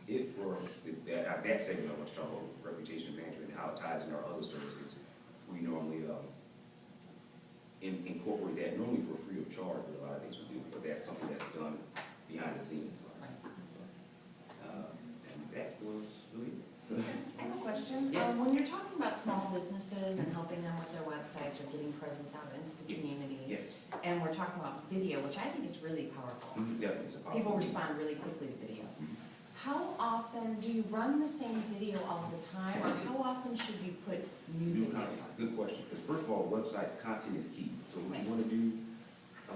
it for that segment I want to talk about reputation management and how it ties in our other services. We normally incorporate that normally for free of charge with a lot of things we do, but that's something that's done behind the scenes. And that was really it. I have a question. Yes. When you're talking about small businesses and helping them with their websites or getting presence out into the community, Yes. and we're talking about video, which I think is really powerful. Definitely. It's a powerful People medium. respond really quickly to video. Mhm. How often, do you run the same video all the time, or how often should you put new New videos content. on? Good question. Because first of all, websites content is key. So what you want to do,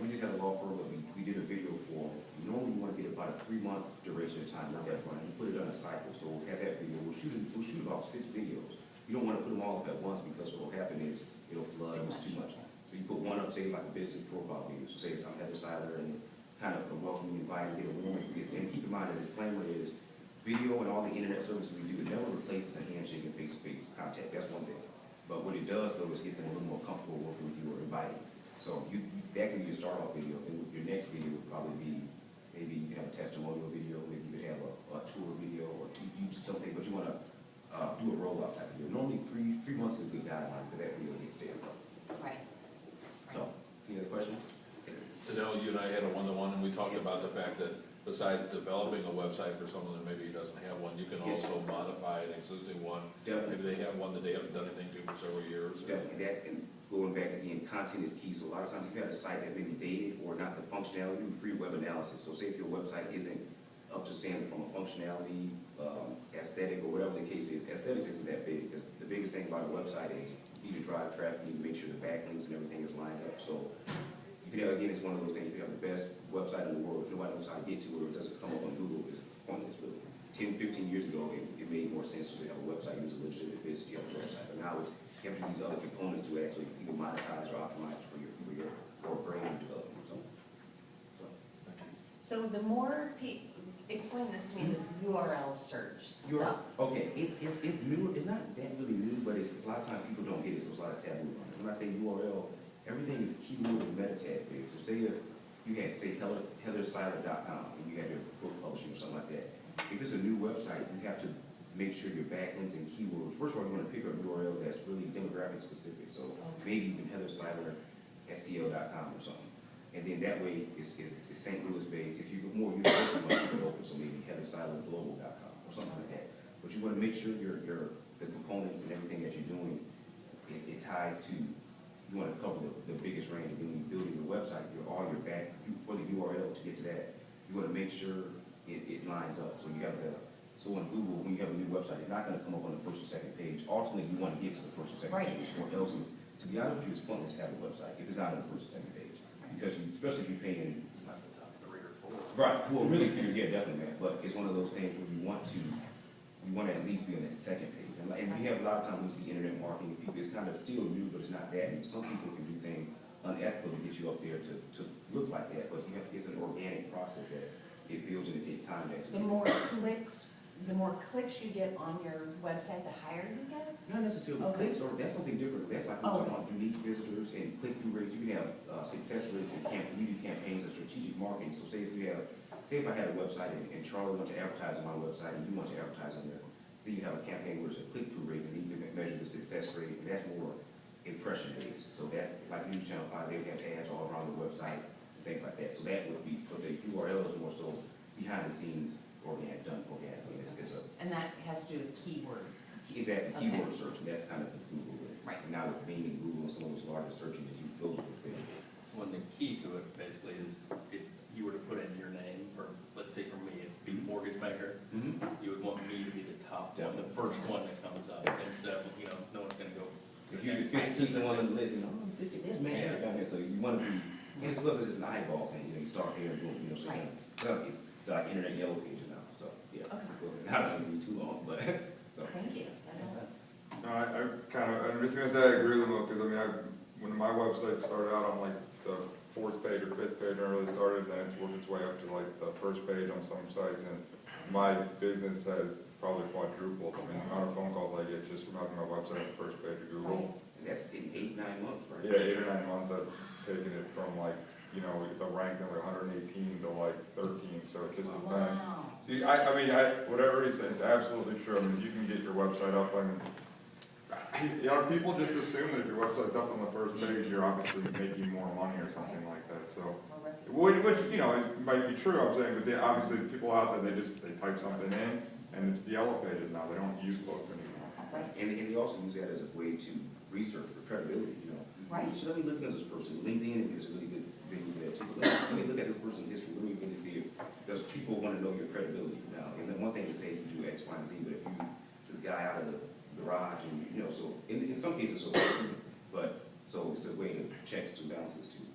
we just had a law firm that we did a video for. Normally you want to get about a 3-month duration of time with that one. You put it on a cycle. So we'll have that video. We'll shoot about 6 videos. You don't want to put them all up at once because what will happen is it'll flood. It's too much. So you put one up, say like a business profile video. So say I'm Heather Seiler and kind of a welcome, invite, get a warm, and keep in mind the disclaimer is video and all the internet services we do, it never replaces a handshake and face-to-face contact. That's one thing. But what it does though is get them a little more comfortable working with you or inviting. So that can be a start-off video. Then your next video would probably be maybe you can have a testimonial video, maybe you could have a tour video, or you do something, but you want to do a rollout type video. Normally three months is a good guideline for that video to get started. Right. So, any other questions? Denale, you and I had a one-to-one, and we talked about the fact that besides developing a website for someone that maybe doesn't have one, you can Yes. also modify an existing one. Definitely. Maybe they have one that they haven't done anything to for several years. Definitely, and going back again, content is key. So a lot of times if you have a site that's maybe dated or not the functionality, do free web analysis. So say if your website isn't up to standard from a functionality, aesthetic, or whatever the case is, aesthetics isn't that big, because the biggest thing about a website is you need to drive traffic, you need to make sure the backlinks and everything is lined up. So you can have, again, it's one of those things, you have the best website in the world, if nobody knows how to get to it, or it doesn't come up on Google, it's pointless, really. 10, 15 years ago, it made more sense to have a website, use a legitimate business, you have a website. But now it's, you have to use other components to actually either monetize or optimize for your or brand development. So the more explain this to me, this URL search stuff. Okay, it's new, it's not that really new, but it's a lot of times people don't get it, so it's a lot of taboo on it. When I say URL, everything is keyword and meta tag based. So say if you had, say, heatherseiler.com, and you had your book publishing or something like that. If it's a new website, you have to make sure your backlinks and keywords, first of all, you want to pick up an URL that's really demographic specific. So maybe even heatherseilerstl.com or something. And then that way, it's St. Louis based. If you go more university ones, you can open, so maybe heatherseilerglobal.com or something like that. But you want to make sure the components and everything that you're doing, it ties to, you want to cover the biggest range. And then when you're building your website, for the URL to get to that, you want to make sure it lines up. So you have so on Google, when you have a new website, it's not going to come up on the first or second page. Ultimately, you want to get to the first or second page, or else, to be honest with you, it's pointless to have a website if it's not on the first or second page. Because especially if you're paying, It's not the top 3 or 4. right, well, really, yeah, definitely, man, but it's one of those things where you want to at least be on that second page. And we have a lot of times we see internet marketing people, it's kind of still new, but it's not that new. Some people can do things unethical to get you up there to look like that, but it's an organic process that it builds and it takes time to actually. The more clicks you get on your website, the higher you get? Not necessarily Okay. clicks, or that's something different. That's like we're talking about unique visitors and click-through rates. You can have success rates and media campaigns and strategic marketing. So say if I had a website and Charlie wants to advertise on my website and you want to advertise on there, then you have a campaign where there's a click-through rate and you can measure the success rate, and that's more impression-based. So that, like News Channel 5, they have ads all around the website and things like that. So that would be, but the URL is more so behind the scenes, done organically. And that has to do with keywords. Exactly, keyword search, and that's kind of the Google. Right. And now with Bing and Google and some of those larger search engines, those are the things. One thing key to it basically is if you were to put in your name, or let's say for me, it'd be mortgage banker, you would want me to be the top one, the first one that comes up, instead of, no one's gonna go. If you're the 15th one on the list, and 50, there's man down there, so you want to be, and it's because it's an eyeball thing, you start there and boom, so Right. It's like internet yellow pages now, so, yeah. Okay. Not going to be too long, but, so. Thank you. That helps. No, I'm just gonna say I agree with them, because when my website started out on like the 4th page or 5th page, when I really started, then it's worked its way up to like the 1st page on some sites, and my business has probably quadrupled. I mean, the amount of phone calls I get just from having my website on the 1st page of Google. And that's in 8, 9 months, right? Yeah, 8 or 9 months, I've taken it from like you know, they'll rank them like 118 to like 13, so it just depends. Wow. See, I mean, whatever he said, it's absolutely true. I mean, if you can get your website up, I mean, you know, people just assume that if your website's up on the first page, you're obviously making more money or something like that, so. Which, you know, it might be true, I'm saying, but they, obviously, people out there, they type something in, and it's the yellow pages now, they don't use quotes anymore. Right. And they also use that as a way to research for credibility, you know. Right. So let me look at this person, LinkedIn is a really good thing for that too. Let me look at this person's history, let me really see if, because people want to know your credibility now. And then one thing to say you do X, Y, and Z, but if you, this guy out of the garage and, you know, so in some cases, so, but, so it's a way to check some balances too.